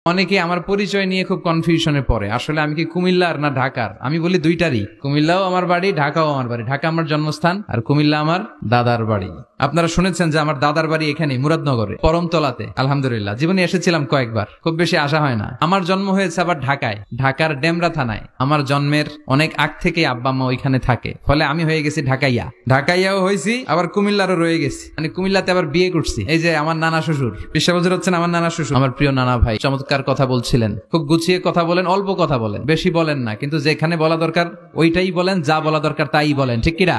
অনেকে আমার পরিচয় নিয়ে খুব কনফিউশনে পড়ে, আসলে আমি কি কুমিল্লার না ঢাকার? আমি বলি দুইটারই, কুমিল্লাও আমার বাড়ি, ঢাকাও আমার বাড়ি। ঢাকা আমার জন্মস্থান আর কুমিল্লা আমার দাদার বাড়ি। আপনারা শুনেছেন যে আমার দাদার বাড়ি এখানে মুরাদনগরে পরমতলাতে। আলহামদুলিল্লাহ, জীবনে এসেছিলাম কয়েকবার, খুব বেশি আসা হয় না। আমার জন্ম হয়েছে আবার ঢাকায়, ঢাকার ডেমরা থানায়। আমার জন্মের অনেক আগ থেকে আব্বা মা ওইখানে থাকে, ফলে আমি হয়ে গেছি ঢাকাইয়া। ঢাকাইয়াও হয়েছি, আবার কুমিল্লারও রয়ে গেছি, মানে কুমিল্লাতে আবার বিয়ে করছি। এই যে আমার নানা শ্বশুর, বিশ্বাবজুর হচ্ছেন আমার নানা শ্বশুর, আমার প্রিয় নানা ভাই। চমৎকার কথা বলছিলেন, খুব গুছিয়ে কথা বলেন, অল্প কথা বলেন, বেশি বলেন না, কিন্তু যেখানে বলা দরকার ওইটাই বলেন, যা বলা দরকার তাই বলেন, ঠিক কিনা?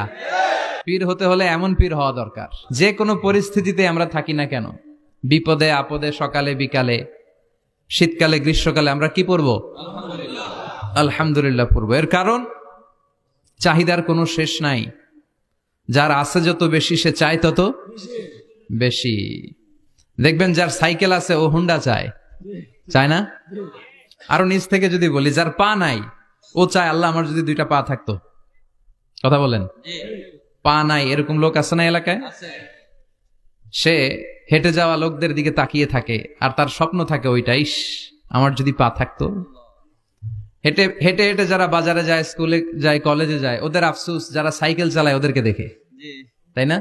পীর হতে হলে এমন পীর হওয়া দরকার, যে কোনো পরিস্থিতিতে আমরা থাকি না কেন, বিপদে আপদে, সকালে বিকালে, শীতকালে গ্রীষ্মকালে আমরা কি পড়বো? আলহামদুলিল্লাহ পড়বো। এর কারণ চাহিদার কোনো শেষ নাই। যার আছে যত বেশি, সে চায় তত বেশি। দেখবেন যার সাইকেল আছে ও হুন্ডা চায়, চায় না? আরো নিচ থেকে যদি বলি, যার পা নাই ও চায় আল্লাহ আমার যদি দুইটা পা থাকতো। কথা বলেন, পা নাই এরকম লোক আছে না এলাকায়? সে হেঁটে যাওয়া লোকদের দিকে তাকিয়ে থাকে আর তার স্বপ্ন থাকে ওইটাই, আমার যদি পা থাকতো। হেঁটে হেঁটে হেঁটে যারা বাজারে যায়, স্কুলে যায়, কলেজে যায়, ওদের আফসোস যারা সাইকেল চালায় ওদেরকে দেখে, তাই না?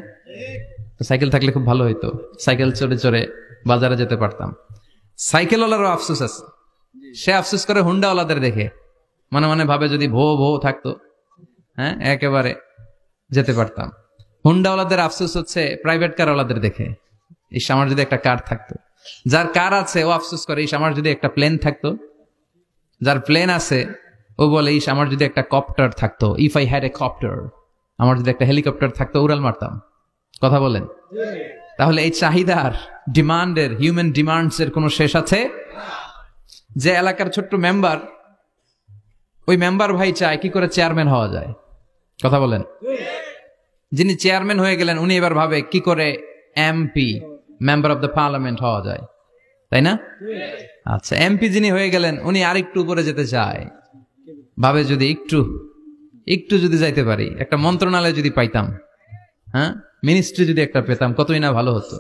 সাইকেল থাকলে খুব ভালো হইতো, সাইকেল চড়ে চড়ে বাজারে যেতে পারতাম। সাইকেলওয়ালারও আফসোস আছে, সে আফসোস করে হুন্ডাওয়ালাদের দেখে, মনে মনে ভাবে যদি ভো ভো থাকতো, হ্যাঁ একেবারে যেতে পারতাম। হুন্ডাওয়ালাদের আফসোস হচ্ছে প্রাইভেট কারওয়ালাদের দেখে, ইস আমার যদি একটা কার থাকতো। যার কার আছে ও আফসোস করে, ইস আমার যদি একটা প্লেন থাকতো। যার প্লেন আছে ও বলে, ইস আমার যদি একটা কপ্টার থাকতো, if I had a copter, আমার যদি একটা হেলিকপ্টার থাকতো উড়াল মারতাম। কথা বলেন। তাহলে এই চাহিদার, ডিমান্ডের, হিউম্যান ডিমান্ডস এর কোনো শেষ আছে? যে এলাকার ছোট্ট মেম্বার, ওই মেম্বার ভাই চায় কি করে চেয়ারম্যান হওয়া যায়। কথা বলেন। যিনি চেয়ারম্যান হয়ে গেলেন উনি এবার ভাবে কি করে MP, member of the parliament হওয়া যায়, তাই না? আচ্ছা, এমপি যিনি হয়ে গেলেন উনি আরেকটু উপরে যেতে চায়, ভাবে যদি একটু যদি যাইতে পারি, একটা মন্ত্রণালয় যদি পাইতাম, হ্যাঁ মিনিস্ট্রি যদি একটা পেতাম, কতই না ভালো হতো।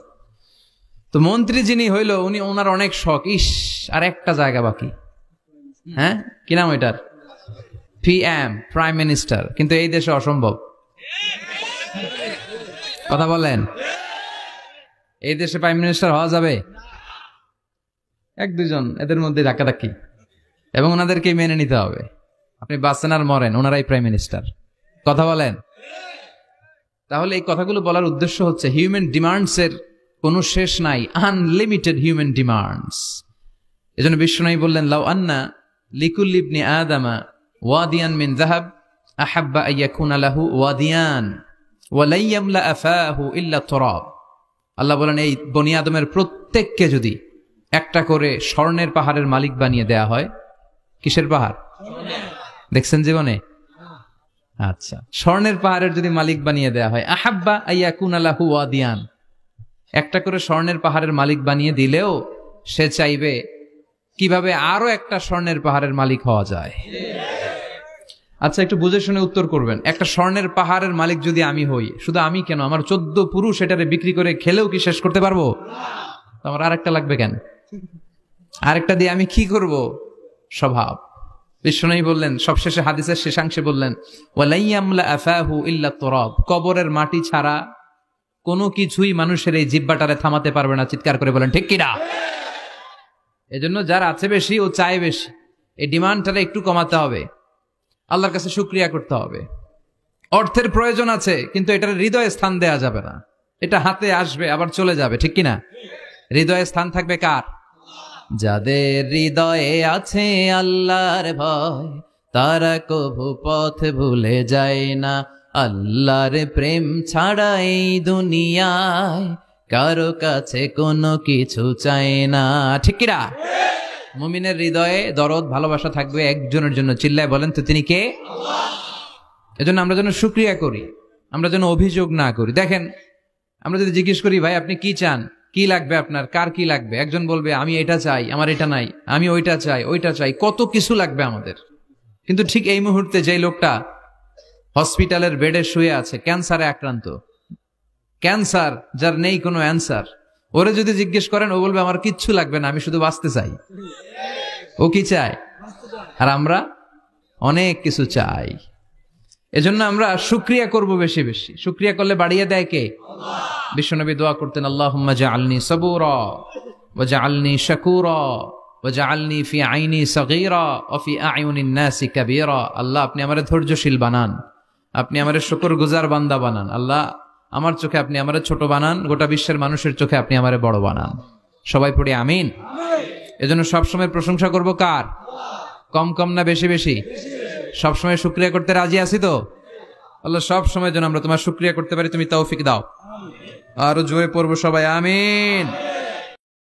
তো মন্ত্রী যিনি হইলো উনি, ওনার অনেক শখ, ইস আর একটা জায়গা বাকি, হ্যাঁ কি নাম ওইটার? PM, prime minister. কিন্তু এই দেশে অসম্ভব। কথা বলেন, এই দেশে প্রাইম মিনিস্টার হওয়া যাবে? এক দুজন এদের মধ্যে ধাক্কাধাক্কি, এবং ওনাদেরকে মেনে নিতে হবে। আপনি বাঁচেন আর মরেন, ওনারাই প্রাইম মিনিস্টার। কথা বলেন। তাহলে এই কথাগুলো বলার উদ্দেশ্য হচ্ছে হিউম্যান ডিমান্ডস এর কোনো শেষ নাই, আনলিমিটেড হিউম্যান ডিমান্ডস। এজন্য বিশ্বনবী বললেন, লাউ আন্না লিকুল্লি ইবনি আদামা ওয়াদিয়ান মিন যাহাব আহাব্বা আইয়াকুনা লাহু ওয়াদিয়ান ওয়া লা ইয়ামলা আফাহু ইল্লা তুরাব। আল্লাহ বলেন, এই বনি আদমের প্রত্যেককে যদি একটা করে স্বর্ণের পাহাড়ের মালিক বানিয়ে দেয়া হয়। কিসের পাহাড় দেখছেন জীবনে? আচ্ছা, স্বর্ণের পাহাড়ের যদি মালিক বানিয়ে দেয়া হয়, আহাব্বা আইয়াকুনা লাহু ওয়াদিয়ান, একটা করে স্বর্ণের পাহাড়ের মালিক বানিয়ে দিলেও সে চাইবে কিভাবে আরো একটা স্বর্ণের পাহাড়ের মালিক হওয়া যায়। আচ্ছা, একটু বুঝে শুনে উত্তর করবেন। একটা স্বর্ণের পাহাড়ের মালিক যদি আমি হই, শুধু আমি কেন, আমার 14 পুরুষ এটারে বিক্রি করে খেলেও কি শেষ করতে পারবো? আমার আরেকটা লাগবে কেন? আরেকটা দিয়ে আমি কি করব? স্বভাব। বিশ্বনবী বললেন, সবশেষে হাদিসের শেষাংশে বললেন, ওয়ালা ইয়ামলা আফাহু ইল্লা তুরাব, কবরের মাটি ছাড়া কোনো কিছুই মানুষের এই জিহ্বাটারে থামাতে পারবে না। চিৎকার করে বলেন ঠিক কিনা? এজন্য যার আছে বেশি ও চায় বেশি, এই ডিমান্ডটারে একটু কমাতে হবে, আল্লাহর কাছে শুকরিয়া করতে হবে। অর্থের প্রয়োজন আছে, কিন্তু এটার হৃদয়ে স্থান দেয়া যাবে না। এটা হাতে আসবে আবার চলে যাবে, ঠিক কিনা? হৃদয়ে স্থান থাকবে কার? যাদের হৃদয়ে আছে আল্লাহর ভয়, তারা কভু পথ ভুলে যায় না। আল্লাহর প্রেম ছাড়া এই দুনিয়ায় কারো কাছে কোনো কিছু চায় না, ঠিক কিনা? মুমিনের হৃদয়ে দরদ, ভালোবাসা থাকবে একজনের জন্য। চিল্লায় বলেন তো, তিনি কে? এজন্য আমরা যেন শুকরিয়া করি, আমরা যেন অভিযোগ না করি। দেখেন, আমরা যদি জিজ্ঞেস করি, ভাই আপনি কি চান, কি লাগবে আপনার, কার কি লাগবে, একজন বলবে আমি এটা চাই, আমার এটা নাই, আমি ওইটা চাই, ওইটা চাই, কত কিছু লাগবে আমাদের। কিন্তু ঠিক এই মুহূর্তে যে লোকটা হসপিটালের বেডে শুয়ে আছে, ক্যান্সারে আক্রান্ত, ক্যান্সার যার নেই কোনো অ্যান্সার, ওরে যদি জিজ্ঞেস করেন ও বলবে আমার কিচ্ছু লাগবে না, আমি শুধু বাঁচতে চাই। ও কি চায়? আর আমরা অনেক কিছু চাই। এজন্য আমরা শুকরিয়া করব বেশি বেশি। শুকরিয়া করলে বাড়িয়ে দেয় কে? বিশ্বনবী দোয়া করতেন, আল্লাহুম্মা জাআলনি সাবুরা ওয়া জাআলনি শাকুরা ওয়া জাআলনি ফি আইনি সাগীরা ওয়া ফি আ'য়ুনিন নাসি কাবীরা। আল্লাহ আপনি আমারে ধৈর্যশীল বানান, আপনি আমারে শুকরগুজার বান্দা বানান। আল্লাহ আমার চোখে আপনি আমারে ছোট বানান, গোটা বিশ্বের মানুষের চোখে আপনি আমারে বড় বানান। সবাই পড়ি আমিন। এজন্য সবসময় প্রশংসা করব কার? কম কম না বেশি বেশি? সবসময় শুকরিয়া করতে রাজি আছি তো? আল্লাহ সব সময় যেন আমরা তোমার শুকরিয়া করতে পারি, তুমি তৌফিক দাও। আরো জোরে পড়বো সবাই আমিন।